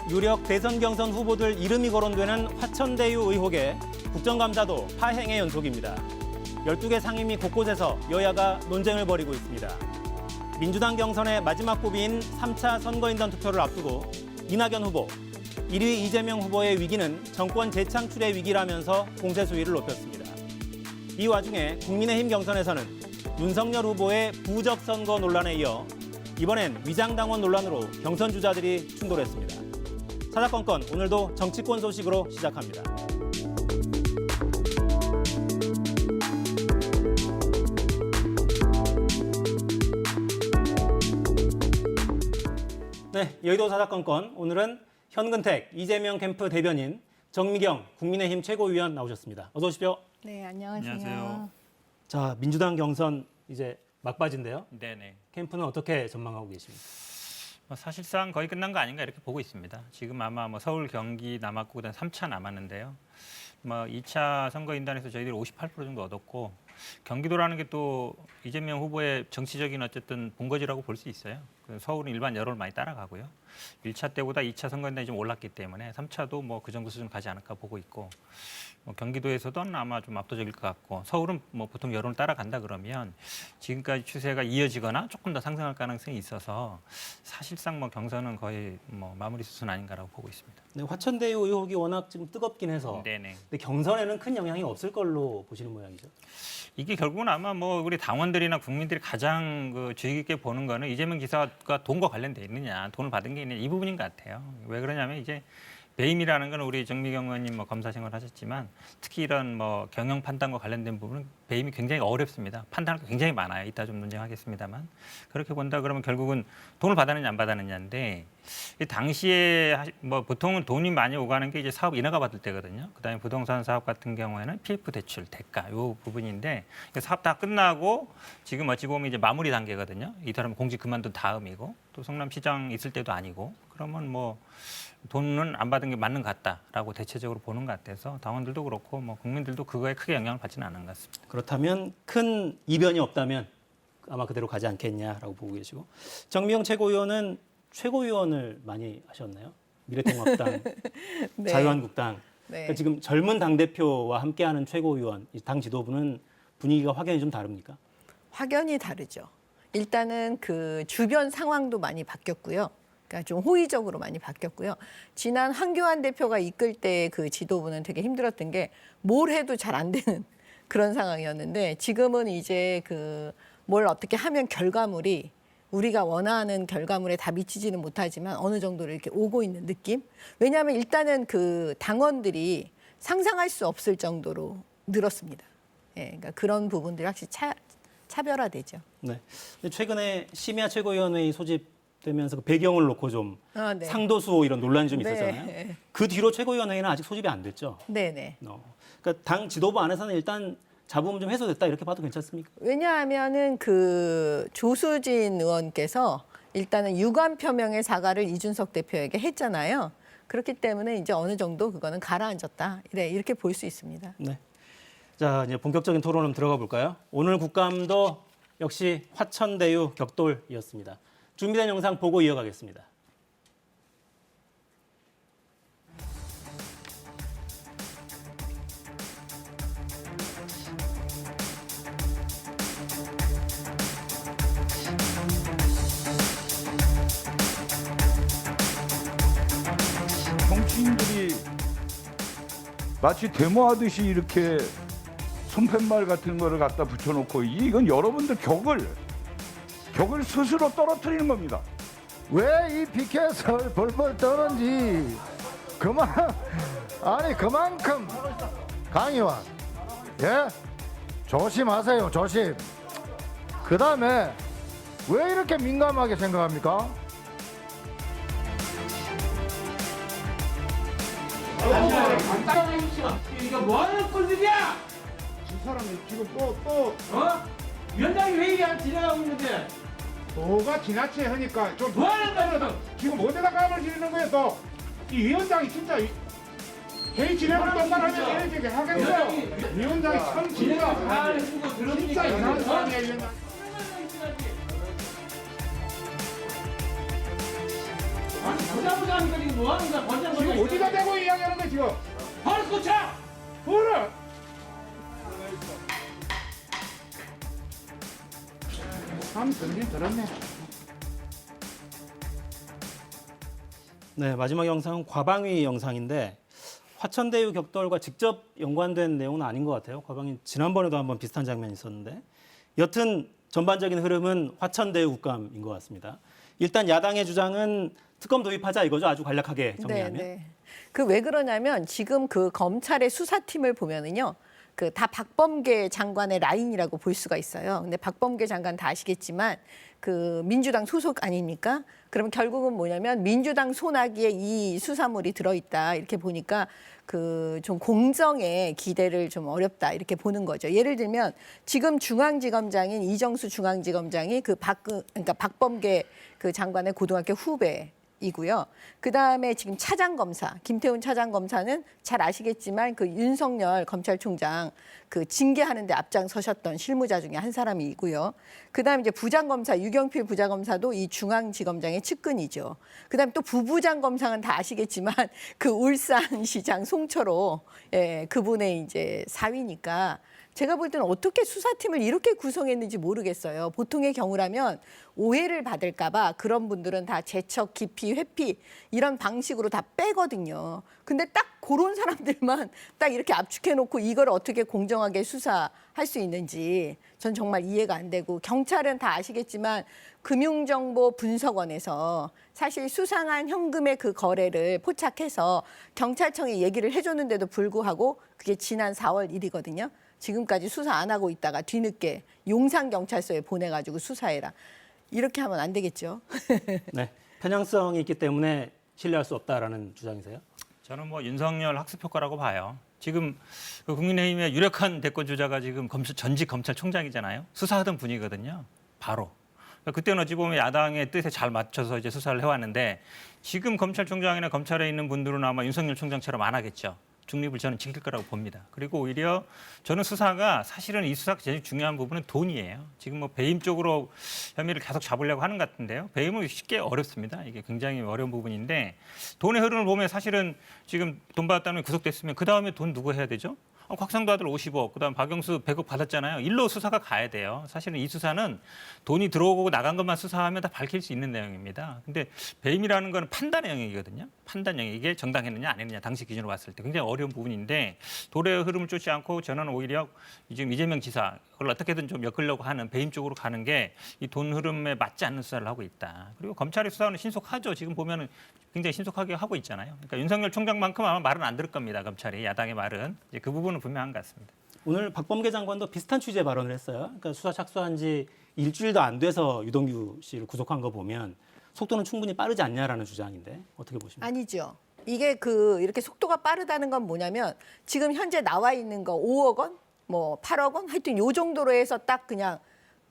유력 대선 경선 후보들 이름이 거론되는 화천대유 의혹에 국정감사도 파행의 연속입니다. 12개 상임위 곳곳에서 여야가 논쟁을 벌이고 있습니다. 민주당 경선의 마지막 고비인 3차 선거인단 투표를 앞두고 이낙연 후보, 1위 이재명 후보의 위기는 정권 재창출의 위기라면서 공세 수위를 높였습니다. 이 와중에 국민의힘 경선에서는 윤석열 후보의 부적 선거 논란에 이어 이번엔 위장당원 논란으로 경선 주자들이 충돌했습니다. 사사건건 오늘도 정치권 소식으로 시작합니다. 네, 여의도 사사건건 오늘은 현근택 이재명 캠프 대변인 정미경 국민의힘 최고위원 나오셨습니다. 어서 오십시오. 네, 안녕하세요. 안녕하세요. 자, 민주당 경선 이제 막바지인데요. 네네. 캠프는 어떻게 전망하고 계십니까? 사실상 거의 끝난 거 아닌가 이렇게 보고 있습니다. 지금 아마 서울, 경기 남았고 그다음 3차 남았는데요. 2차 선거인단에서 저희들이 58% 정도 얻었고 경기도라는 게 또 이재명 후보의 정치적인 어쨌든 본거지라고 볼 수 있어요. 서울은 일반 여론을 많이 따라가고요. 1차 때보다 2차 선거인단이 좀 올랐기 때문에 3차도 그 정도 수준 가지 않을까 보고 있고 경기도에서도 아마 좀 압도적일 것 같고 서울은 보통 여론을 따라간다 그러면 지금까지 추세가 이어지거나 조금 더 상승할 가능성이 있어서 사실상 경선은 거의 마무리 수순 아닌가라고 보고 있습니다. 네, 화천대유 의혹이 워낙 지금 뜨겁긴 해서 네네. 근데 경선에는 큰 영향이 없을 걸로 보시는 모양이죠. 이게 결국은 아마 우리 당원들이나 국민들이 가장 주의 깊게 보는 거는 이재명 지사가 돈과 관련돼 있느냐, 돈을 받은 게 있느냐 이 부분인 것 같아요. 왜 그러냐면 이제 배임이라는 건 우리 정미경 의원님 검사 생활하셨지만 특히 이런 경영 판단과 관련된 부분은 배임이 굉장히 어렵습니다. 판단할 게 굉장히 많아요. 이따 좀 논쟁하겠습니다만 그렇게 본다 그러면 결국은 돈을 받았느냐 안 받았느냐인데 이 당시에 보통은 돈이 많이 오가는 게 이제 사업 인허가 받을 때거든요. 그다음에 부동산 사업 같은 경우에는 PF 대출 대가 요 부분인데 사업 다 끝나고 지금 어찌 보면 이제 마무리 단계거든요. 이 사람은 공직 그만둔 다음이고 또 성남시장 있을 때도 아니고 그러면 돈은 안 받은 게 맞는 것 같다라고 대체적으로 보는 것 같아서 당원들도 그렇고 국민들도 그거에 크게 영향을 받지는 않은 것 같습니다. 그렇다면 큰 이변이 없다면 아마 그대로 가지 않겠냐라고 보고 계시고 정미경 최고위원은 최고위원을 많이 하셨나요? 미래통합당, 네. 자유한국당. 네. 그러니까 지금 젊은 당대표와 함께하는 최고위원, 당 지도부는 분위기가 확연히 좀 다릅니까? 확연히 다르죠. 일단은 그 주변 상황도 많이 바뀌었고요. 그러니까 좀 호의적으로 많이 바뀌었고요. 지난 황교안 대표가 이끌 때 그 지도부는 되게 힘들었던 게 뭘 해도 잘 안 되는 그런 상황이었는데 지금은 이제 뭘 어떻게 하면 결과물이 우리가 원하는 결과물에 다 미치지는 못하지만 어느 정도로 이렇게 오고 있는 느낌? 왜냐하면 일단은 그 당원들이 상상할 수 없을 정도로 늘었습니다. 예, 그러니까 그런 부분들이 확실히 차별화되죠. 네. 최근에 심야 최고위원회의 소집되면서 그 배경을 놓고 좀 네. 상도수 이런 논란이 좀 있었잖아요. 네. 그 뒤로 최고위원회의는 아직 소집이 안 됐죠. 네네. 그러니까 당 지도부 안에서는 일단 잡음 좀 해소됐다 이렇게 봐도 괜찮습니까? 왜냐하면은 그 조수진 의원께서 일단은 유감 표명의 사과를 이준석 대표에게 했잖아요. 그렇기 때문에 이제 어느 정도 그거는 가라앉았다. 이렇게 볼 수 있습니다. 네. 자, 이제 본격적인 토론을 들어가 볼까요? 오늘 국감도 역시 화천대유 격돌이었습니다. 준비된 영상 보고 이어가겠습니다. 정치인들이 마치 데모하듯이 이렇게 손팻말 같은 거를 갖다 붙여놓고 이건 여러분들 격을 스스로 떨어뜨리는 겁니다. 왜 이 피켓을 벌벌 떠는지 그만큼 강의원 조심하세요. 조심. 그다음에 왜 이렇게 민감하게 생각합니까? 이거 뭐하는 꼴들이야? 이 사람이 지금 또 위원장이 회의가 진행하고 있는데 뭐가 지나치게 하니까 좀 뭐하는 거야 너? 지금 어디다 감을 지르는 거예요 또? 이 위원장이 진짜 회의 진행을 똑바로 하면 이렇게 하겠어. 위원장이 참 진짜 잘 해주고 들어주니까 진짜 이상한 사람이야 이 위원장. 보자보자 하니까 지금 뭐 하는 거야? 보자보자. 지금 어디다 대고 이야기하는 거야 지금? 바로 꽂자. 뭐를? 참 들긴 들었네. 네, 마지막 영상은 과방위 영상인데 화천대유 격돌과 직접 연관된 내용은 아닌 것 같아요. 과방위 지난번에도 한번 비슷한 장면이 있었는데 여튼 전반적인 흐름은 화천대유 국감인 것 같습니다. 일단 야당의 주장은 특검 도입하자 이거죠. 아주 간략하게 정리하면. 네. 그 왜 그러냐면 지금 그 검찰의 수사팀을 보면은요. 그 다 박범계 장관의 라인이라고 볼 수가 있어요. 근데 박범계 장관 다 아시겠지만 그 민주당 소속 아닙니까? 그러면 결국은 뭐냐면 민주당 손아귀에 이 수사물이 들어있다 이렇게 보니까 그 좀 공정에 기대를 좀 어렵다 이렇게 보는 거죠. 예를 들면 지금 중앙지검장인 이정수 중앙지검장이 그러니까 박범계 그 장관의 고등학교 후배. 이고요. 그다음에 지금 차장검사 김태훈 차장검사는 잘 아시겠지만 그 윤석열 검찰총장 그 징계하는 데 앞장서셨던 실무자 중에 한 사람이고요. 그다음에 이제 부장검사 유경필 부장검사도 이 중앙지검장의 측근이죠. 그다음에 또 부부장검사는 다 아시겠지만 그 울산시장 송철호 그분의 이제 사위니까 제가 볼 때는 어떻게 수사팀을 이렇게 구성했는지 모르겠어요. 보통의 경우라면 오해를 받을까 봐 그런 분들은 다 제척, 기피, 회피 이런 방식으로 다 빼거든요. 근데 딱 그런 사람들만 딱 이렇게 압축해놓고 이걸 어떻게 공정하게 수사할 수 있는지 전 정말 이해가 안 되고 경찰은 다 아시겠지만 금융정보분석원에서 사실 수상한 현금의 그 거래를 포착해서 경찰청에 얘기를 해줬는데도 불구하고 그게 지난 4월 1일이거든요. 지금까지 수사 안 하고 있다가 뒤늦게 용산경찰서에 보내가지고 수사해라. 이렇게 하면 안 되겠죠. 네, 편향성이 있기 때문에 신뢰할 수 없다라는 주장이세요? 저는 뭐 윤석열 학습 효과라고 봐요. 지금 그 국민의힘의 유력한 대권 주자가 지금 전직 검찰총장이잖아요. 수사하던 분이거든요. 바로. 그때는 어찌 보면 야당의 뜻에 잘 맞춰서 이제 수사를 해왔는데 지금 검찰총장이나 검찰에 있는 분들은 아마 윤석열 총장처럼 안 하겠죠. 중립을 저는 지킬 거라고 봅니다. 그리고 오히려 저는 수사가 사실은 이 수사 제일 중요한 부분은 돈이에요. 지금 뭐 배임 쪽으로 혐의를 계속 잡으려고 하는 것 같은데요. 배임은 쉽게 어렵습니다. 이게 굉장히 어려운 부분인데 돈의 흐름을 보면 사실은 지금 돈 받았다면 구속됐으면 그 다음에 돈 누구 해야 되죠? 곽상도 아들 50억, 그다음 박영수 100억 받았잖아요. 일로 수사가 가야 돼요. 사실은 이 수사는 돈이 들어오고 나간 것만 수사하면 다 밝힐 수 있는 내용입니다. 근데 배임이라는 건 판단의 영역이거든요. 판단 영역, 이게 정당했느냐 아니느냐 당시 기준으로 봤을 때 굉장히 어려운 부분인데 도래의 흐름을 쫓지 않고 저는 오히려 지금 이재명 지사 그걸 어떻게든 좀 엮으려고 하는 배임 쪽으로 가는 게 이 돈 흐름에 맞지 않는 수사를 하고 있다. 그리고 검찰의 수사는 신속하죠. 지금 보면은 굉장히 신속하게 하고 있잖아요. 그러니까 윤석열 총장만큼 아마 말은 안 들을 겁니다. 검찰이 야당의 말은 이제 그 부분은 분명한 것 같습니다. 오늘 박범계 장관도 비슷한 취지의 발언을 했어요. 그러니까 수사 착수한 지 일주일도 안 돼서 유동규 씨를 구속한 거 보면 속도는 충분히 빠르지 않냐라는 주장인데 어떻게 보십니까? 아니죠. 이게 이렇게 속도가 빠르다는 건 뭐냐면 지금 현재 나와 있는 거 5억 원, 뭐 8억 원 하여튼 요 정도로 해서 딱 그냥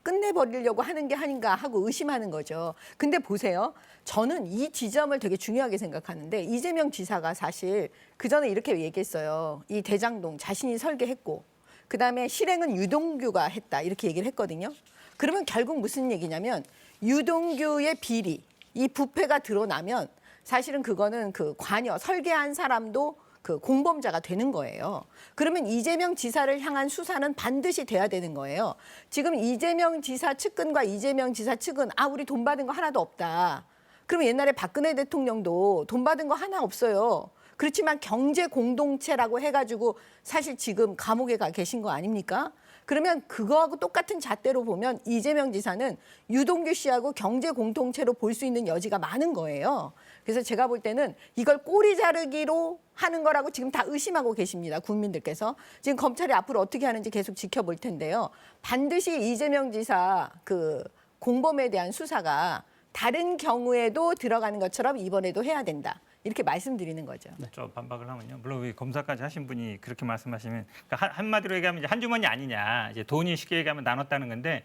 끝내버리려고 하는 게 아닌가 하고 의심하는 거죠. 근데 보세요. 저는 이 지점을 되게 중요하게 생각하는데 이재명 지사가 사실 그전에 이렇게 얘기했어요. 이 대장동 자신이 설계했고 그다음에 실행은 유동규가 했다 이렇게 얘기를 했거든요. 그러면 결국 무슨 얘기냐면 유동규의 비리, 이 부패가 드러나면 사실은 그거는 그 관여, 설계한 사람도 그 공범자가 되는 거예요. 그러면 이재명 지사를 향한 수사는 반드시 돼야 되는 거예요. 지금 이재명 지사 측근과 이재명 지사 측은 우리 돈 받은 거 하나도 없다. 그러면 옛날에 박근혜 대통령도 돈 받은 거 하나 없어요. 그렇지만 경제 공동체라고 해가지고 사실 지금 감옥에 가 계신 거 아닙니까? 그러면 그거하고 똑같은 잣대로 보면 이재명 지사는 유동규 씨하고 경제 공동체로 볼 수 있는 여지가 많은 거예요. 그래서 제가 볼 때는 이걸 꼬리 자르기로 하는 거라고 지금 다 의심하고 계십니다. 국민들께서. 지금 검찰이 앞으로 어떻게 하는지 계속 지켜볼 텐데요. 반드시 이재명 지사 그 공범에 대한 수사가 다른 경우에도 들어가는 것처럼 이번에도 해야 된다. 이렇게 말씀드리는 거죠. 좀 반박을 하면요. 물론 우리 검사까지 하신 분이 그렇게 말씀하시면 그러니까 한마디로 얘기하면 이제 한 주머니 아니냐. 이제 돈이 쉽게 얘기하면 나눴다는 건데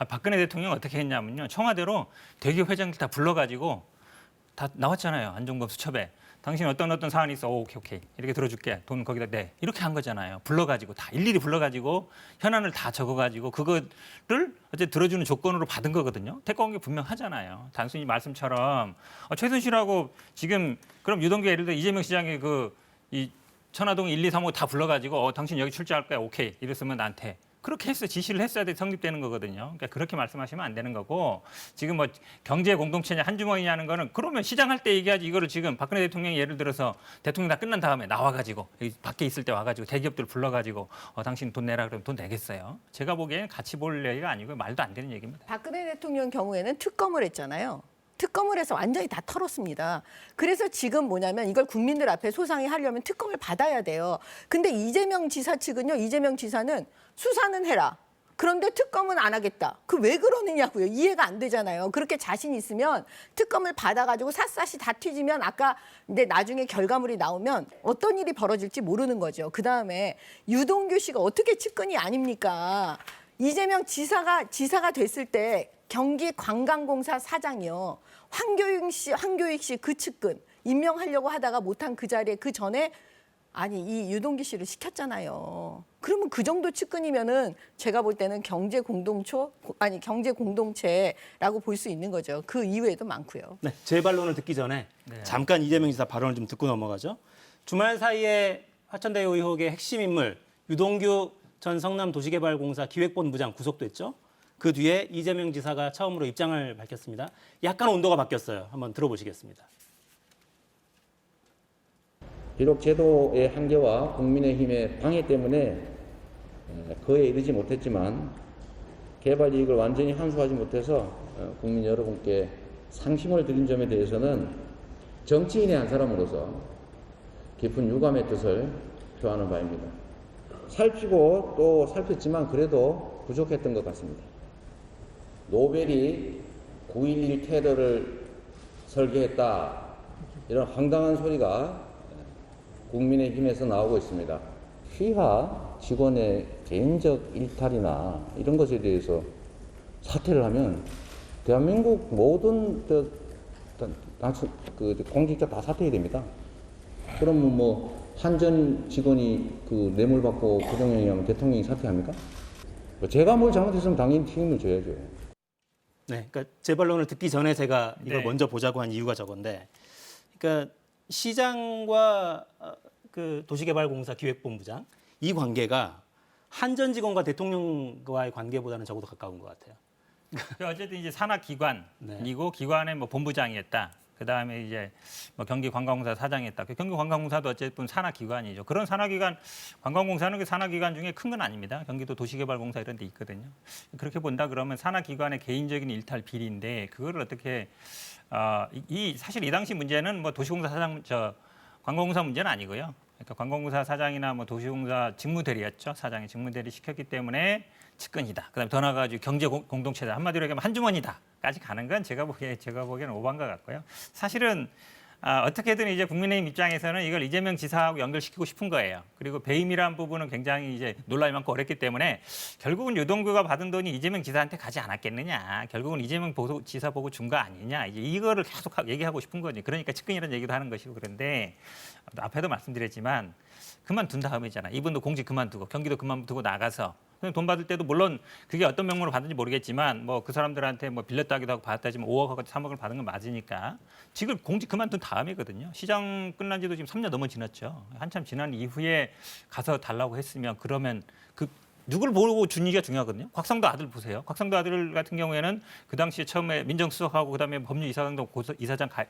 박근혜 대통령 어떻게 했냐면요. 청와대로 대기업 회장들 다 불러가지고 다 나왔잖아요. 안종범 수첩에. 당신 어떤 사안이 있어. 오, 오케이. 이렇게 들어줄게. 돈 거기다 내. 이렇게 한 거잖아요. 불러가지고 다 일일이 불러가지고 현안을 다 적어가지고 그거를 어째 들어주는 조건으로 받은 거거든요. 대가한 게 분명하잖아요. 단순히 말씀처럼 최순실하고 지금 그럼 유동규 예를 들어 이재명 시장이 이 천화동 1, 2, 3호 다 불러가지고 당신 여기 출제할 거야. 오케이. 이랬으면 나한테. 그렇게 지시를 했어야 돼 성립되는 거거든요. 그러니까 그렇게 말씀하시면 안 되는 거고 지금 뭐 경제 공동체냐 한 주머니냐는 거는 그러면 시장할 때 얘기하지 이거를 지금 박근혜 대통령이 예를 들어서 대통령 다 끝난 다음에 나와가지고 여기 밖에 있을 때 와가지고 대기업들 불러가지고 당신 돈 내라 그러면 돈 내겠어요. 제가 보기에는 같이 볼 얘기가 아니고 말도 안 되는 얘기입니다. 박근혜 대통령 경우에는 특검을 했잖아요. 특검을 해서 완전히 다 털었습니다. 그래서 지금 뭐냐면 이걸 국민들 앞에 소상히 하려면 특검을 받아야 돼요. 근데 이재명 지사 측은요. 이재명 지사는 수사는 해라. 그런데 특검은 안 하겠다. 그 왜 그러느냐고요. 이해가 안 되잖아요. 그렇게 자신 있으면 특검을 받아가지고 샅샅이 다 뒤지면 아까 근데 나중에 결과물이 나오면 어떤 일이 벌어질지 모르는 거죠. 그다음에 유동규 씨가 어떻게 측근이 아닙니까? 이재명 지사가 됐을 때 경기관광공사 사장이요. 황교익 씨 그 측근 임명하려고 하다가 못한 그 자리에 그 전에 이 유동규 씨를 시켰잖아요. 그러면 그 정도 측근이면은 제가 볼 때는 경제 공동체라고 볼 수 있는 거죠. 그 이외에도 많고요. 네, 제 반론을 듣기 전에 잠깐 이재명 지사 발언을 좀 듣고 넘어가죠. 주말 사이에 화천대유 의혹의 핵심 인물 유동규 전 성남도시개발공사 기획본부장 구속됐죠. 그 뒤에 이재명 지사가 처음으로 입장을 밝혔습니다. 약간 온도가 바뀌었어요. 한번 들어보시겠습니다. 비록 제도의 한계와 국민의힘의 방해 때문에 그에 이르지 못했지만 개발 이익을 완전히 환수하지 못해서 국민 여러분께 상심을 드린 점에 대해서는 정치인의 한 사람으로서 깊은 유감의 뜻을 표하는 바입니다. 살피고 또 살폈지만 그래도 부족했던 것 같습니다. 노벨이 9.11 테러를 설계했다 이런 황당한 소리가 국민의힘에서 나오고 있습니다. 휘하 직원의 개인적 일탈이나 이런 것에 대해서 사퇴를 하면 대한민국 모든 공직자 다 사퇴해야 됩니다. 그러면 뭐 한전 직원이 그 뇌물 받고 부정행위하면 대통령이 사퇴합니까? 제가 뭘 잘못했으면 당연히 책임을 져야죠. 네, 그러니까 제 반론을 듣기 전에 제가 이걸 네. 먼저 보자고 한 이유가 저건데, 그러니까 시장과 그 도시개발공사 기획본부장 이 관계가 한전 직원과 대통령과의 관계보다는 적어도 가까운 것 같아요. 어쨌든 이제 산하기관이고 기관의 뭐 본부장이었다. 그 다음에 이제 뭐 경기관광공사 사장이었다. 그 경기관광공사도 어쨌든 산하기관이죠. 그런 산하기관, 관광공사는 그 산하기관 중에 큰 건 아닙니다. 경기도 도시개발공사 이런 데 있거든요. 그렇게 본다 그러면 산하기관의 개인적인 일탈 비리인데 그거를 어떻게 사실 이 당시 문제는 뭐 도시공사 사장 관광공사 문제는 아니고요. 그러니까 관광공사 사장이나 뭐 도시공사 직무대리였죠. 사장이 직무대리 시켰기 때문에 측근이다. 그다음에 더 나아가지고 경제 공동체다. 한마디로 얘기하면 한 주머니다까지 가는 건 제가 보기에는 오버한 것 같고요. 사실은 어떻게든 이제 국민의힘 입장에서는 이걸 이재명 지사하고 연결시키고 싶은 거예요. 그리고 배임이라는 부분은 굉장히 이제 논란이 많고 어렵기 때문에 결국은 유동규가 받은 돈이 이재명 지사한테 가지 않았겠느냐. 결국은 이재명 지사 보고 준 거 아니냐. 이제 이거를 계속 얘기하고 싶은 거지. 그러니까 측근이라는 얘기도 하는 것이고 그런데 앞에도 말씀드렸지만 그만둔 다음이잖아. 이분도 공직 그만두고 경기도 그만두고 나가서 돈 받을 때도 물론 그게 어떤 명목으로 받은지 모르겠지만 뭐 그 사람들한테 뭐 빌렸다기도 하고 받았다지만 5억하고 3억을 받은 건 맞으니까 지금 공직 그만둔 다음이거든요. 시장 끝난 지도 지금 3년 넘어 지났죠. 한참 지난 이후에 가서 달라고 했으면 그러면 그 누굴 보고 준이가 중요하거든요. 곽상도 아들 보세요. 곽상도 아들 같은 경우에는 그 당시에 처음에 민정수석하고 그다음에 법률이사장도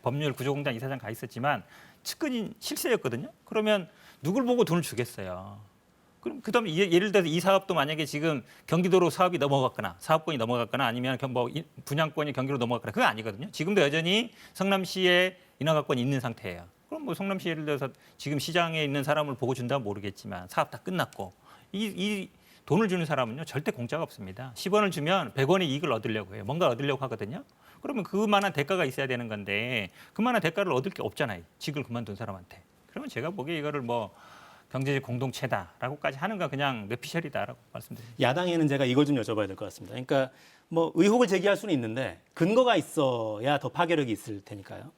법률 구조공단 이사장 가 있었지만 측근인 실세였거든요. 그러면 누굴 보고 돈을 주겠어요. 그럼 그다음에 예를 들어서 이 사업도 만약에 지금 경기도로 사업이 넘어갔거나 사업권이 넘어갔거나 아니면 뭐 분양권이 경기로 넘어갔거나 그건 아니거든요. 지금도 여전히 성남시에 인허가권이 있는 상태예요. 그럼 뭐 성남시 예를 들어서 지금 시장에 있는 사람을 보고 준다면 모르겠지만 사업 다 끝났고 이 돈을 주는 사람은요 절대 공짜가 없습니다. 10원을 주면 100원의 이익을 얻으려고 해요. 뭔가 얻으려고 하거든요. 그러면 그만한 대가가 있어야 되는 건데 그만한 대가를 얻을 게 없잖아요. 직을 그만둔 사람한테. 그러면 제가 보기에 이거를 뭐 경제적 공동체다라고까지 하는 건 그냥 뇌피셜이다라고 말씀드립니다. 야당에는 제가 이걸 좀 여쭤봐야 될 것 같습니다. 그러니까 뭐 의혹을 제기할 수는 있는데 근거가 있어야 더 파괴력이 있을 테니까요.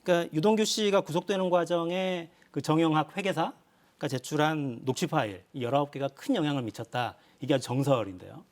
그러니까 유동규 씨가 구속되는 과정에 그 정영학 회계사가 제출한 녹취 파일 이 19개가 큰 영향을 미쳤다. 이게 아주 정설인데요.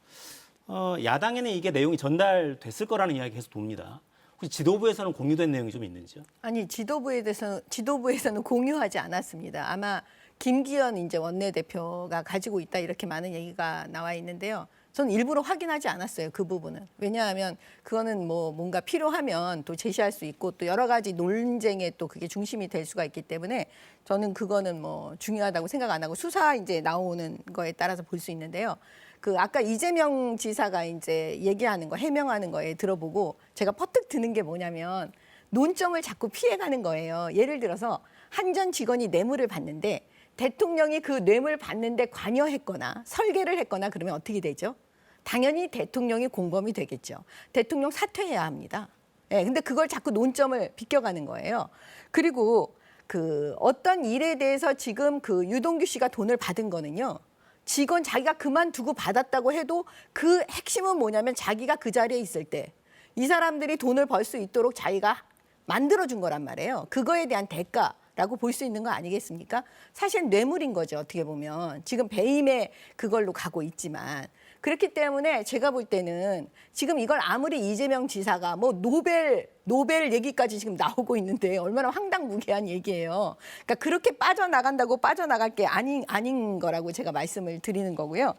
야당에는 이게 내용이 전달됐을 거라는 이야기가 계속 돕니다. 혹시 지도부에서는 공유된 내용이 좀 있는지요? 아니 지도부에서는 공유하지 않았습니다. 아마 김기현 이제 원내대표가 가지고 있다 이렇게 많은 얘기가 나와 있는데요. 저는 일부러 확인하지 않았어요. 그 부분은. 왜냐하면 그거는 뭐 뭔가 필요하면 또 제시할 수 있고 또 여러 가지 논쟁에 또 그게 중심이 될 수가 있기 때문에 저는 그거는 뭐 중요하다고 생각 안 하고 수사 이제 나오는 거에 따라서 볼 수 있는데요. 그 아까 이재명 지사가 이제 얘기하는 거 해명하는 거에 들어보고 제가 퍼뜩 드는 게 뭐냐면 논점을 자꾸 피해가는 거예요. 예를 들어서 한 전 직원이 뇌물을 받는데 대통령이 그 뇌물 받는데 관여했거나 설계를 했거나 그러면 어떻게 되죠? 당연히 대통령이 공범이 되겠죠. 대통령 사퇴해야 합니다. 예, 근데 그걸 자꾸 논점을 비껴가는 거예요. 그리고 그 어떤 일에 대해서 지금 그 유동규 씨가 돈을 받은 거는요. 직원 자기가 그만두고 받았다고 해도 그 핵심은 뭐냐면 자기가 그 자리에 있을 때 이 사람들이 돈을 벌 수 있도록 자기가 만들어준 거란 말이에요. 그거에 대한 대가라고 볼 수 있는 거 아니겠습니까? 사실 뇌물인 거죠. 어떻게 보면. 지금 배임에 그걸로 가고 있지만. 그렇기 때문에 제가 볼 때는 지금 이걸 아무리 이재명 지사가 뭐 노벨 얘기까지 지금 나오고 있는데 얼마나 황당무계한 얘기예요. 그러니까 그렇게 빠져나간다고 빠져나갈 게 아닌 거라고 제가 말씀을 드리는 거고요.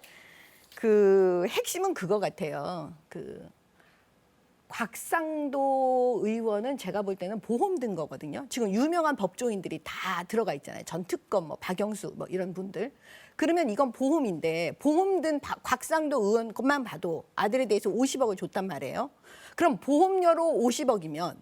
그 핵심은 그거 같아요. 그 곽상도 의원은 제가 볼 때는 보험 든 거거든요. 지금 유명한 법조인들이 다 들어가 있잖아요. 전 특검, 뭐 박영수, 뭐 이런 분들. 그러면 이건 보험인데 보험 든 곽상도 의원 것만 봐도 아들에 대해서 50억을 줬단 말이에요. 그럼 보험료로 50억이면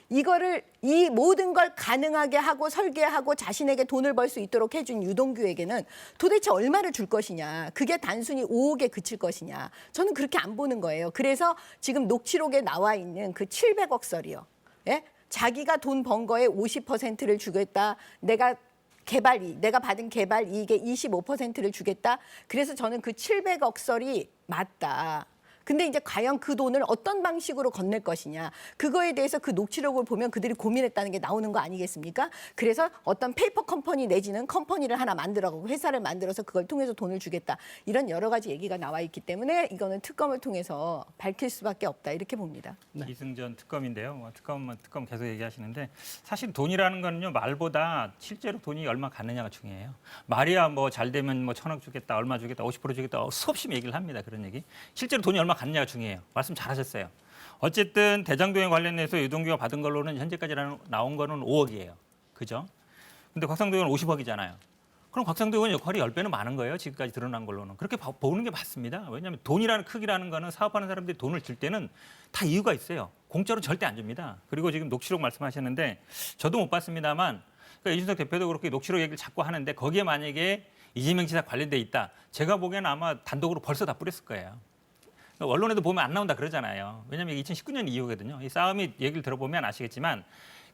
이거를 이 모든 걸 가능하게 하고 설계하고 자신에게 돈을 벌 수 있도록 해준 유동규에게는 도대체 얼마를 줄 것이냐. 그게 단순히 5억에 그칠 것이냐. 저는 그렇게 안 보는 거예요. 그래서 지금 녹취록에 나와 있는 그 700억 설이요. 예? 자기가 돈 번 거에 50%를 주겠다. 내가 받은 개발 이익의 25%를 주겠다. 그래서 저는 그 700억 설이 맞다. 근데 이제 과연 그 돈을 어떤 방식으로 건넬 것이냐. 그거에 대해서 그 녹취록을 보면 그들이 고민했다는 게 나오는 거 아니겠습니까? 그래서 어떤 페이퍼 컴퍼니 내지는 컴퍼니를 하나 만들어가고 회사를 만들어서 그걸 통해서 돈을 주겠다. 이런 여러 가지 얘기가 나와 있기 때문에 이거는 특검을 통해서 밝힐 수밖에 없다. 이렇게 봅니다. 이승전 특검인데요. 뭐 특검 계속 얘기하시는데 사실 돈이라는 거는요 말보다 실제로 돈이 얼마 갔느냐가 중요해요. 말이야 뭐 잘 되면 뭐 1,000억 주겠다, 얼마 주겠다, 50% 주겠다 수없이 얘기를 합니다. 그런 얘기. 실제로 돈이 얼마 갔느냐가 중요해요. 말씀 잘하셨어요. 어쨌든 대장동에 관련해서 유동규가 받은 걸로는 현재까지 나온 거는 5억이에요. 그죠? 근데 곽상도 의원은 50억이잖아요. 그럼 곽상도 의원 역할이 10배는 많은 거예요. 지금까지 드러난 걸로는. 그렇게 보는 게 맞습니다. 왜냐하면 돈이라는 크기라는 거는 사업하는 사람들이 돈을 줄 때는 다 이유가 있어요. 공짜로 절대 안 줍니다. 그리고 지금 녹취록 말씀하셨는데 저도 못 봤습니다만 그러니까 이준석 대표도 그렇게 녹취록 얘기를 자꾸 하는데 거기에 만약에 이재명 지사 관련돼 있다. 제가 보기에는 아마 단독으로 벌써 다 뿌렸을 거예요. 언론에도 보면 안 나온다 그러잖아요. 왜냐하면 2019년 이후거든요. 이 싸움이 얘기를 들어보면 아시겠지만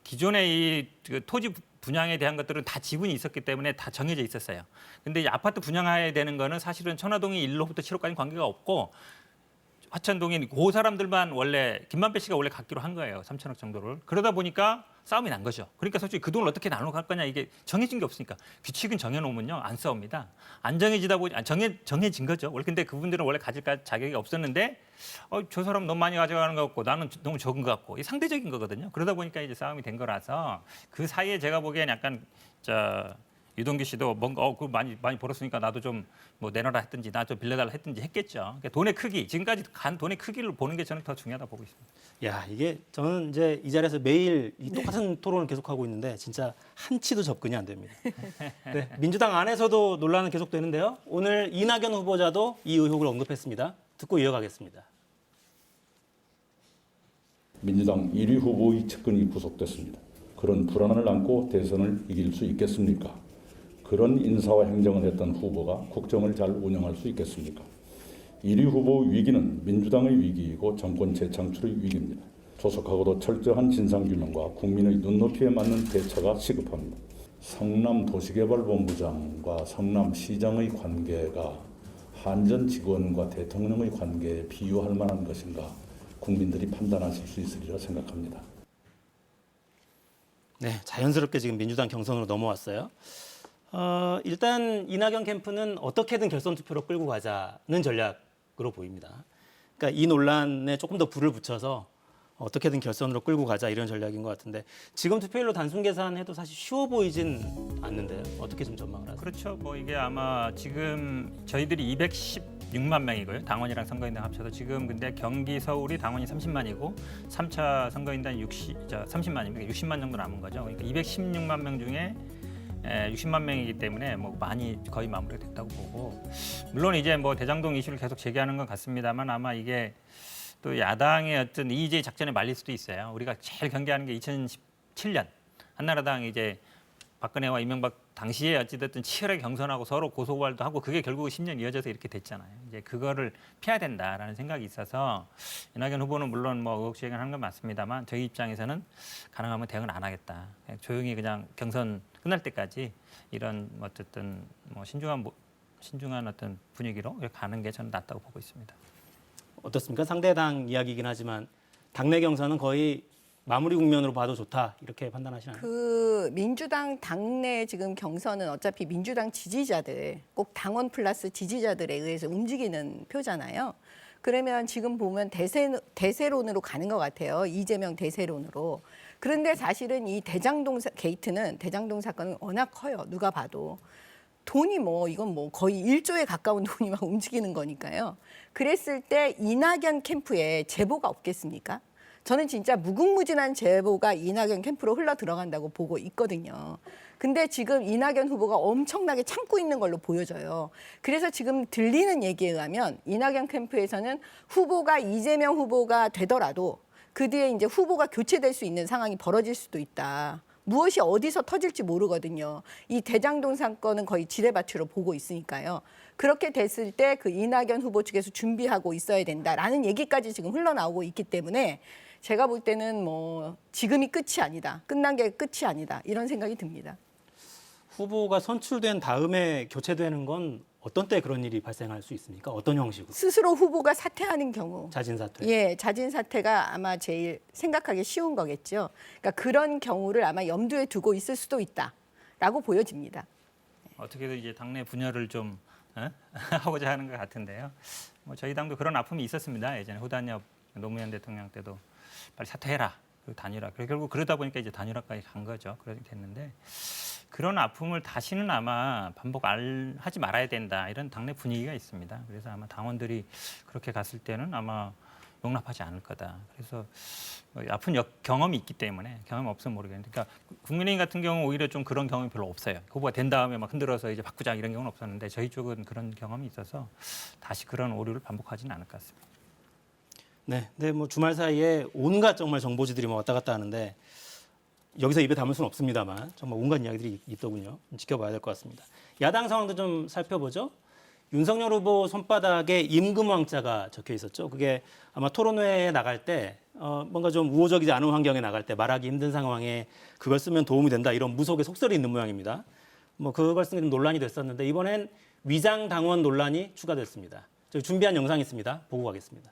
기존의 이 토지 분양에 대한 것들은 다 지분이 있었기 때문에 다 정해져 있었어요. 근데 이 아파트 분양해야 되는 거는 사실은 천화동이 1호부터 7호까지 관계가 없고 화천동인 그 사람들만 원래 김만배 씨가 원래 갖기로 한 거예요. 3천억 정도를. 그러다 보니까 싸움이 난 거죠. 그러니까 솔직히 그 돈을 어떻게 나눠 갈 거냐 이게 정해진 게 없으니까 규칙은 정해놓으면요 안 싸웁니다. 안 정해지다 보니 정해진 거죠. 원래 근데 그분들은 원래 가질 자격이 없었는데 저 사람 너무 많이 가져가는 것 같고 나는 너무 적은 것 같고 이 상대적인 거거든요. 그러다 보니까 이제 싸움이 된 거라서 그 사이에 제가 보기엔 약간 유동규 씨도 뭔가 그 많이 벌었으니까 나도 좀 뭐 내놔라 했든지 나 좀 빌려달라 했든지 했겠죠. 그러니까 돈의 크기 지금까지 간 돈의 크기를 보는 게 저는 더 중요하다 보고 있습니다. 야, 이게 저는 이제 이 자리에서 매일 이 똑같은 토론을 계속하고 있는데 진짜 한치도 접근이 안 됩니다. 네, 민주당 안에서도 논란은 계속되는데요. 오늘 이낙연 후보자도 이 의혹을 언급했습니다. 듣고 이어가겠습니다. 민주당 1위 후보의 측근이 구속됐습니다. 그런 불안을 안고 대선을 이길 수 있겠습니까? 그런 인사와 행정을 했던 후보가 국정을 잘 운영할 수 있겠습니까? 1위 후보 위기는 민주당의 위기이고 정권 재창출의 위기입니다. 조속하고도 철저한 진상규명과 국민의 눈높이에 맞는 대처가 시급합니다. 성남도시개발본부장과 성남시장의 관계가 한전 직원과 대통령의 관계에 비유할 만한 것인가 국민들이 판단하실 수 있으리라 생각합니다. 네, 자연스럽게 지금 민주당 경선으로 넘어왔어요. 일단 이낙연 캠프는 어떻게든 결선 투표로 끌고 가자는 전략으로 보입니다. 그러니까 이 논란에 조금 더 불을 붙여서 어떻게든 결선으로 끌고 가자 이런 전략인 것 같은데 지금 투표율로 단순 계산해도 사실 쉬워 보이진 않는데요. 어떻게 좀 전망을 하세요? 그렇죠. 뭐 이게 아마 지금 저희들이 216만 명이고요. 당원이랑 선거인단 합쳐서 지금 근데 경기 서울이 당원이 30만이고 3차 선거인단 30만이면 60만 정도 남은 거죠. 그러니까 216만 명 중에 60만 명이기 때문에 뭐 많이 거의 마무리가 됐다고 보고 물론 이제 뭐 대장동 이슈를 계속 제기하는 건 같습니다만 아마 이게 또 야당의 어떤 이의제의 작전에 말릴 수도 있어요. 우리가 제일 경계하는 게 2017년 한나라당이 이제 박근혜와 이명박 당시에 어찌됐든 치열하게 경선하고 서로 고소고발도 하고 그게 결국 10년 이어져서 이렇게 됐잖아요. 이제 그거를 피해야 된다라는 생각이 있어서 이낙연 후보는 물론 뭐 의혹 제기하는 건 맞습니다만 저희 입장에서는 가능하면 대응을 안 하겠다. 그냥 조용히 그냥 경선 끝날 때까지 이런 어쨌든 뭐 신중한 어떤 분위기로 이렇게 가는 게 저는 낫다고 보고 있습니다. 어떻습니까? 상대당 이야기이긴 하지만 당내 경선은 거의 마무리 국면으로 봐도 좋다 이렇게 판단하시나요? 그 민주당 당내 지금 경선은 어차피 민주당 지지자들 꼭 당원 플러스 지지자들에 의해서 움직이는 표잖아요. 그러면 지금 보면 대세론으로 가는 것 같아요. 이재명 대세론으로. 그런데 사실은 이 대장동 사건은 워낙 커요. 누가 봐도. 돈이 뭐 이건 뭐 거의 1조에 가까운 돈이 막 움직이는 거니까요. 그랬을 때 이낙연 캠프에 제보가 없겠습니까? 저는 진짜 무궁무진한 제보가 이낙연 캠프로 흘러 들어간다고 보고 있거든요. 근데 지금 이낙연 후보가 엄청나게 참고 있는 걸로 보여져요. 그래서 지금 들리는 얘기에 의하면 이낙연 캠프에서는 후보가 이재명 후보가 되더라도 그 뒤에 이제 후보가 교체될 수 있는 상황이 벌어질 수도 있다. 무엇이 어디서 터질지 모르거든요. 이 대장동 사건은 거의 지뢰밭으로 보고 있으니까요. 그렇게 됐을 때 그 이낙연 후보 측에서 준비하고 있어야 된다라는 얘기까지 지금 흘러나오고 있기 때문에 제가 볼 때는 뭐 지금이 끝이 아니다. 끝난 게 끝이 아니다. 이런 생각이 듭니다. 후보가 선출된 다음에 교체되는 건 어떤 때 그런 일이 발생할 수 있습니까? 어떤 형식으로? 스스로 후보가 사퇴하는 경우. 자진 사퇴. 예, 자진 사퇴가 아마 제일 생각하기 쉬운 거겠죠. 그러니까 그런 경우를 아마 염두에 두고 있을 수도 있다라고 보여집니다. 어떻게든 이제 당내 분열을 좀 하고자 하는 것 같은데요. 뭐 저희 당도 그런 아픔이 있었습니다. 예전에 후단협 노무현 대통령 때도 빨리 사퇴해라. 그리고 단일화. 결국 그러다 보니까 이제 단일화까지 간 거죠. 그렇게 됐는데 그런 아픔을 다시는 아마 하지 말아야 된다. 이런 당내 분위기가 있습니다. 그래서 아마 당원들이 그렇게 갔을 때는 아마 용납하지 않을 거다. 그래서 아픈 경험이 있기 때문에 경험이 없으면 모르겠는데, 그러니까 국민의힘 같은 경우 오히려 좀 그런 경험이 별로 없어요. 후보가 된 다음에 막 흔들어서 이제 바꾸자 이런 경우는 없었는데 저희 쪽은 그런 경험이 있어서 다시 그런 오류를 반복하지는 않을 것 같습니다. 네, 근데 뭐 주말 사이에 온갖 정말 정보지들이 막 왔다 갔다 하는데 여기서 입에 담을 수는 없습니다만 정말 온갖 이야기들이 있더군요. 지켜봐야 될 것 같습니다. 야당 상황도 좀 살펴보죠. 윤석열 후보 손바닥에 임금왕자가 적혀 있었죠. 그게 아마 토론회에 나갈 때 뭔가 좀 우호적이지 않은 환경에 나갈 때 말하기 힘든 상황에 그걸 쓰면 도움이 된다 이런 무속의 속설이 있는 모양입니다. 뭐 그걸 쓰는 게 좀 논란이 됐었는데 이번엔 위장 당원 논란이 추가됐습니다. 저희 준비한 영상이 있습니다. 보고 가겠습니다.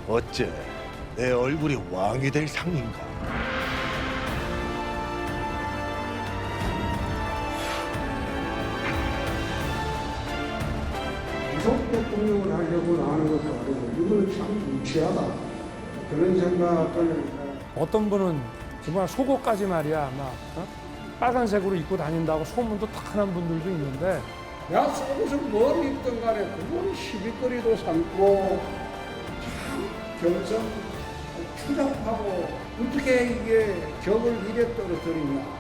어째 내 얼굴이 왕이 될 상인가? 계속 대통령을 하려고 하는 것도 아니고 이거는 참 유치하다. 그런 생각을 어떤 분은 정말 속옷까지 말이야 아마 빨간색으로 입고 다닌다고 소문도 탁한 분들도 있는데 야 속옷을 뭘 입든 간에 그건 시비거리도 삼고 참 결정 추잡하고 어떻게 이게 격을 이래 떨어뜨리냐.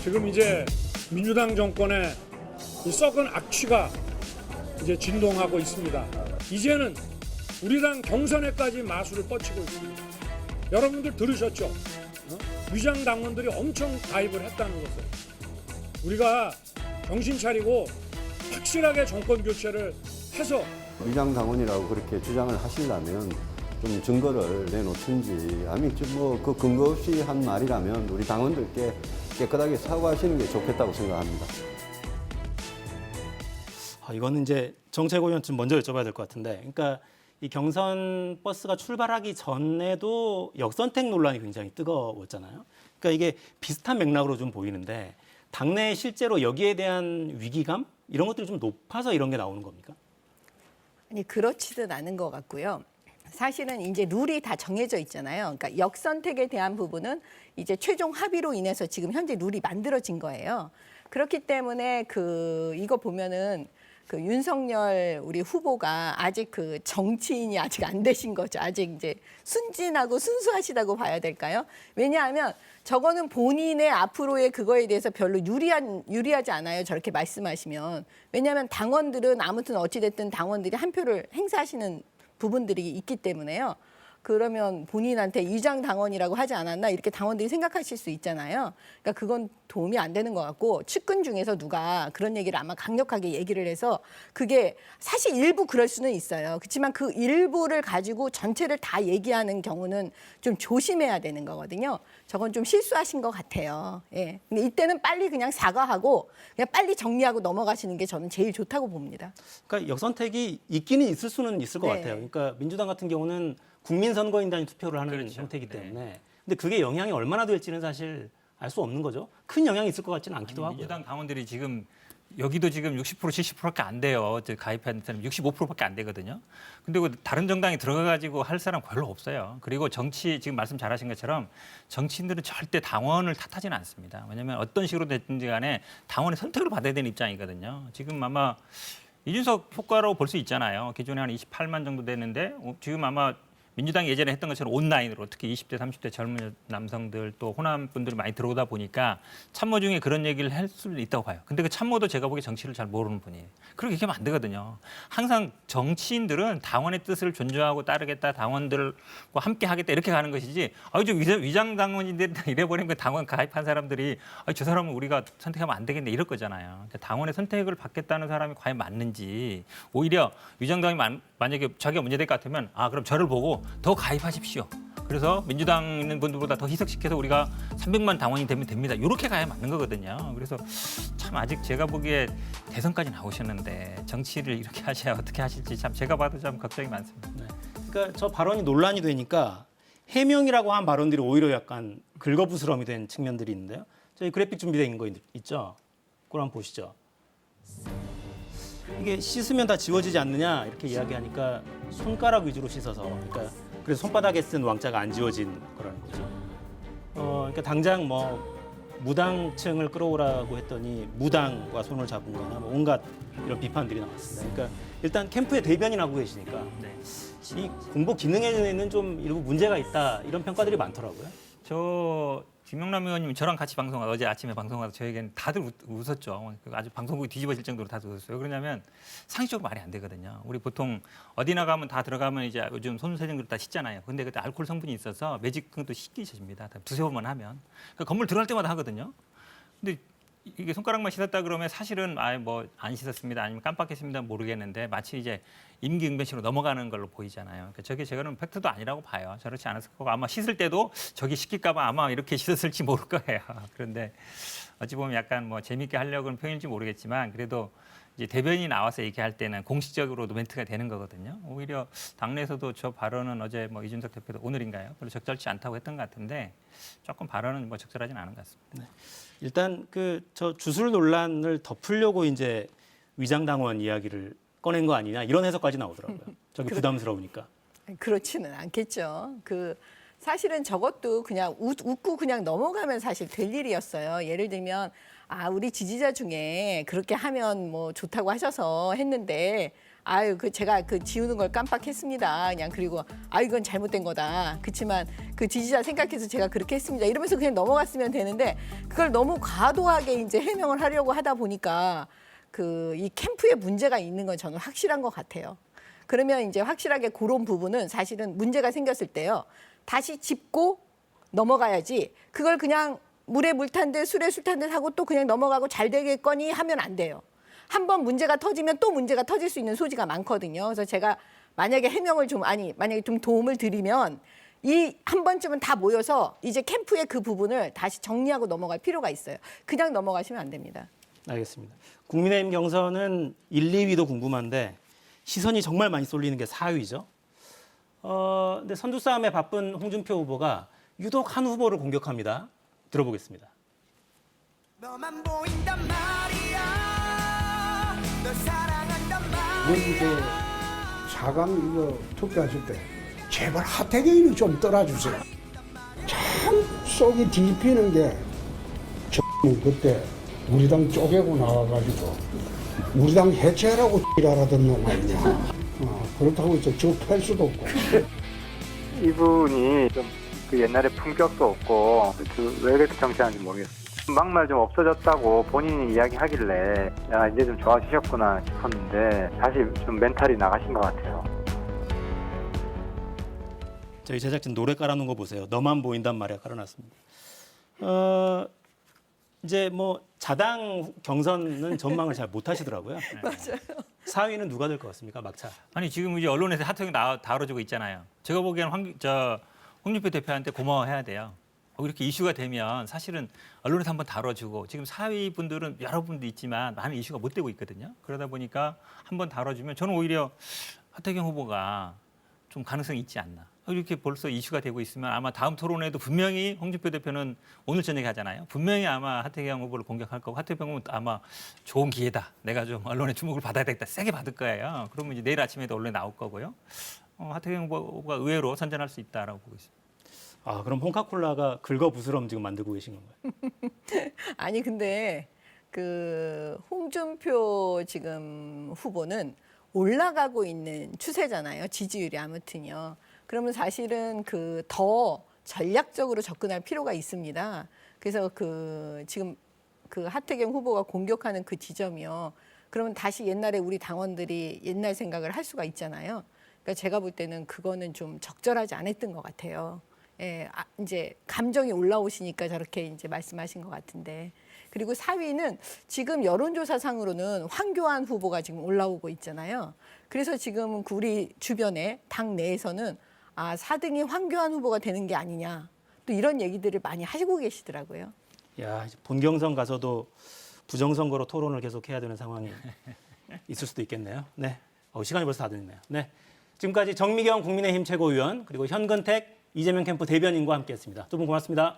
지금 이제 민주당 정권의 이 썩은 악취가 이제 진동하고 있습니다. 이제는 우리 당 경선에까지 마술을 뻗치고 있습니다. 여러분들 들으셨죠? 위장 당원들이 엄청 가입을 했다는 것을. 우리가 정신 차리고 확실하게 정권 교체를 해서 위장 당원이라고 그렇게 주장을 하시려면 좀 증거를 내놓든지 아니 뭐 그 근거 없이 한 말이라면 우리 당원들께 깨끗하게 사과하시는 게 좋겠다고 생각합니다. 이거는 이제 정책위원쯤 먼저 여쭤봐야 될 것 같은데, 그러니까 이 경선 버스가 출발하기 전에도 역선택 논란이 굉장히 뜨거웠잖아요. 그러니까 이게 비슷한 맥락으로 좀 보이는데 당내에 실제로 여기에 대한 위기감 이런 것들이 좀 높아서 이런 게 나오는 겁니까? 아니 그렇지는 않은 것 같고요. 사실은 이제 룰이 다 정해져 있잖아요. 그러니까 역선택에 대한 부분은 이제 최종 합의로 인해서 지금 현재 룰이 만들어진 거예요. 그렇기 때문에 이거 보면은 그 윤석열 우리 후보가 아직 그 정치인이 아직 안 되신 거죠. 아직 이제 순진하고 순수하시다고 봐야 될까요? 왜냐하면 저거는 본인의 앞으로의 그거에 대해서 별로 유리하지 않아요. 저렇게 말씀하시면. 왜냐하면 당원들은 아무튼 어찌됐든 당원들이 한 표를 행사하시는 부분들이 있기 때문에요. 그러면 본인한테 위장 당원이라고 하지 않았나 이렇게 당원들이 생각하실 수 있잖아요. 그러니까 그건 도움이 안 되는 것 같고 측근 중에서 누가 그런 얘기를 아마 강력하게 얘기를 해서 그게 사실 일부 그럴 수는 있어요. 그렇지만 그 일부를 가지고 전체를 다 얘기하는 경우는 좀 조심해야 되는 거거든요. 저건 좀 실수하신 것 같아요. 예. 근데 이때는 빨리 그냥 사과하고 그냥 빨리 정리하고 넘어가시는 게 저는 제일 좋다고 봅니다. 그러니까 역선택이 있기는 있을 수는 있을 것 네. 같아요. 그러니까 민주당 같은 경우는 국민선거인단위 투표를 하는 그렇죠. 형태이기 네. 때문에 근데 그게 영향이 얼마나 될지는 사실 알 수 없는 거죠. 큰 영향이 있을 것 같지는 않기도 하고요. 민주당 당원들이 지금 여기도 지금 60% 70%밖에 안 돼요. 가입한 사람 65%밖에 안 되거든요. 근데 그 다른 정당에 들어가가지고 할 사람 별로 없어요. 그리고 정치 지금 말씀 잘하신 것처럼 정치인들은 절대 당원을 탓하지는 않습니다. 왜냐하면 어떤 식으로 됐든지 간에 당원의 선택을 받아야 되는 입장이거든요. 지금 아마 이준석 효과로 볼 수 있잖아요. 기존에 한 28만 정도 됐는데 지금 아마 민주당이 예전에 했던 것처럼 온라인으로 특히 20대, 30대 젊은 남성들 또 호남 분들이 많이 들어오다 보니까 참모 중에 그런 얘기를 할 수도 있다고 봐요. 근데 그 참모도 제가 보기에 정치를 잘 모르는 분이에요. 그렇게 얘기하면 안 되거든요. 항상 정치인들은 당원의 뜻을 존중하고 따르겠다, 당원들과 함께 하겠다 이렇게 가는 것이지 저 위장 당원인데 이래버리면 그 당원 가입한 사람들이 저 사람은 우리가 선택하면 안 되겠네 이럴 거잖아요. 그러니까 당원의 선택을 받겠다는 사람이 과연 맞는지 오히려 위장 당원이 만약에 자기가 문제될 것 같으면 그럼 저를 보고 더 가입하십시오. 그래서 민주당 있는 분들보다 더 희석시켜서 우리가 300만 당원이 되면 됩니다. 이렇게 가야 맞는 거거든요. 그래서 참 아직 제가 보기에 대선까지 나오셨는데 정치를 이렇게 하셔야 어떻게 하실지 참 제가 봐도 좀 걱정이 많습니다. 네. 그러니까 저 발언이 논란이 되니까 해명이라고 한 발언들이 오히려 약간 긁어부스럼이 된 측면들이 있는데요. 저희 그래픽 준비되어 있는 거 있죠? 그걸 한번 보시죠. 이게 씻으면 다 지워지지 않느냐 이렇게 이야기하니까 손가락 위주로 씻어서 그러니까 그래서 손바닥에 쓴 왕자가 안 지워진 거라는 거죠. 그러니까 당장 뭐 무당층을 끌어오라고 했더니 무당과 손을 잡은 거나 뭐 온갖 이런 비판들이 나왔습니다. 그러니까 일단 캠프에 대변인 하고 계시니까 이 공보 기능에는 좀 일부 문제가 있다 이런 평가들이 많더라고요. 저 김영남 의원님 저랑 같이 방송하다 어제 아침에 방송하다 저에게는 다들 웃었죠. 아주 방송국이 뒤집어질 정도로 다들 웃었어요. 그러냐면 상식적으로 말이 안 되거든요. 우리 보통 어디 나가면 다 들어가면 이제 요즘 손세정들 다 씻잖아요. 근데 그때 알코올 성분이 있어서 매직도 씻기셔집니다. 두세 번만 하면. 그러니까 건물 들어갈 때마다 하거든요. 근데 이게 손가락만 씻었다 그러면 사실은 뭐 안 씻었습니다. 아니면 깜빡했습니다. 모르겠는데 마치 이제 임기응변식으로 넘어가는 걸로 보이잖아요. 그러니까 저게 제가는 팩트도 아니라고 봐요. 저렇지 않았을 거고 아마 씻을 때도 저기 시킬까 봐 아마 이렇게 씻었을지 모를 거예요. 그런데 어찌 보면 약간 뭐 재밌게 하려고는 표현인지 모르겠지만 그래도 이제 대변인이 나와서 얘기할 때는 공식적으로도 멘트가 되는 거거든요. 오히려 당내에서도 저 발언은 어제 뭐 이준석 대표도 오늘인가요? 별로 적절치 않다고 했던 것 같은데 조금 발언은 뭐 적절하지는 않은 것 같습니다. 네. 일단 저 주술 논란을 덮으려고 이제 위장당원 이야기를 꺼낸 거 아니냐 이런 해석까지 나오더라고요. 저기 부담스러우니까. 그렇지는 않겠죠. 사실은 저것도 그냥 웃고 그냥 넘어가면 사실 될 일이었어요. 예를 들면 우리 지지자 중에 그렇게 하면 뭐 좋다고 하셔서 했는데 제가 지우는 걸 깜빡했습니다. 그냥 그리고 이건 잘못된 거다. 그렇지만 그 지지자 생각해서 제가 그렇게 했습니다. 이러면서 그냥 넘어갔으면 되는데 그걸 너무 과도하게 이제 해명을 하려고 하다 보니까 이 캠프에 문제가 있는 건 저는 확실한 것 같아요. 그러면 이제 확실하게 그런 부분은 사실은 문제가 생겼을 때요. 다시 짚고 넘어가야지. 그걸 그냥 물에 물 탄 듯 술에 술 탄 듯 하고 또 그냥 넘어가고 잘 되겠거니 하면 안 돼요. 한번 문제가 터지면 또 문제가 터질 수 있는 소지가 많거든요. 그래서 제가 만약에 해명을 만약에 좀 도움을 드리면 이 한 번쯤은 다 모여서 이제 캠프의 그 부분을 다시 정리하고 넘어갈 필요가 있어요. 그냥 넘어가시면 안 됩니다. 알겠습니다. 국민의힘 경선은 1, 2위도 궁금한데 시선이 정말 많이 쏠리는 게 4위죠. 근데 선두 싸움에 바쁜 홍준표 후보가 유독 한 후보를 공격합니다. 들어보겠습니다. 너만 보인단 말이야. 널 사랑한단 말이야. 내일 4강 이거 투표하실 때 제발 하태경이는 좀 떠나주세요. 참 속이 뒤집히는 게 그때 우리 당 쪼개고 나와가지고 우리 당 해체하라고 지랄하던 놈 아니냐. 그렇다고 해서 저팰 수도 없고. 이분이 좀 그 옛날에 품격도 없고 왜 그렇게 정치하는지 모르겠어요. 막말 좀 없어졌다고 본인이 이야기하길래 야 이제 좀 좋아지셨구나 싶었는데 다시 좀 멘탈이 나가신 것 같아요. 저희 제작진 노래 깔아놓은 거 보세요. 너만 보인단 말이야 깔아놨습니다. 이제 뭐 자당 경선은 전망을 잘 못하시더라고요. 맞아요. 4위는 누가 될 것 같습니까? 막차. 아니 지금 이제 언론에서 하태경 다뤄주고 있잖아요. 제가 보기에는 홍준표 대표한테 고마워해야 돼요. 이렇게 이슈가 되면 사실은 언론에서 한번 다뤄주고 지금 4위 분들은 여러분도 있지만 많은 이슈가 못 되고 있거든요. 그러다 보니까 한번 다뤄주면 저는 오히려 하태경 후보가 좀 가능성이 있지 않나. 이렇게 벌써 이슈가 되고 있으면 아마 다음 토론회도 분명히 홍준표 대표는 오늘 저녁에 하잖아요. 분명히 아마 하태경 후보를 공격할 거고 하태경 후보는 아마 좋은 기회다. 내가 좀 언론의 주목을 받아야 되겠다. 세게 받을 거예요. 그러면 이제 내일 아침에도 언론에 나올 거고요. 하태경 후보가 의외로 선전할 수 있다라고 보고 있습니다. 아, 그럼 홍카콜라가 긁어부스럼 지금 만들고 계신 건가요? 아니 근데 그 홍준표 지금 후보는 올라가고 있는 추세잖아요. 지지율이 아무튼요. 그러면 사실은 그 더 전략적으로 접근할 필요가 있습니다. 그래서 지금 하태경 후보가 공격하는 그 지점이요. 그러면 다시 옛날에 우리 당원들이 옛날 생각을 할 수가 있잖아요. 그러니까 제가 볼 때는 그거는 좀 적절하지 않았던 것 같아요. 예, 이제 감정이 올라오시니까 저렇게 이제 말씀하신 것 같은데. 그리고 4위는 지금 여론조사상으로는 황교안 후보가 지금 올라오고 있잖아요. 그래서 지금 우리 주변에 당 내에서는 4등이 황교안 후보가 되는 게 아니냐. 또 이런 얘기들을 많이 하시고 계시더라고요. 야, 이제 본경선 가서도 부정선거로 토론을 계속 해야 되는 상황이 있을 수도 있겠네요. 네, 시간이 벌써 다 됐네요. 네, 지금까지 정미경 국민의힘 최고위원 그리고 현근택 이재명 캠프 대변인과 함께했습니다. 두 분 고맙습니다.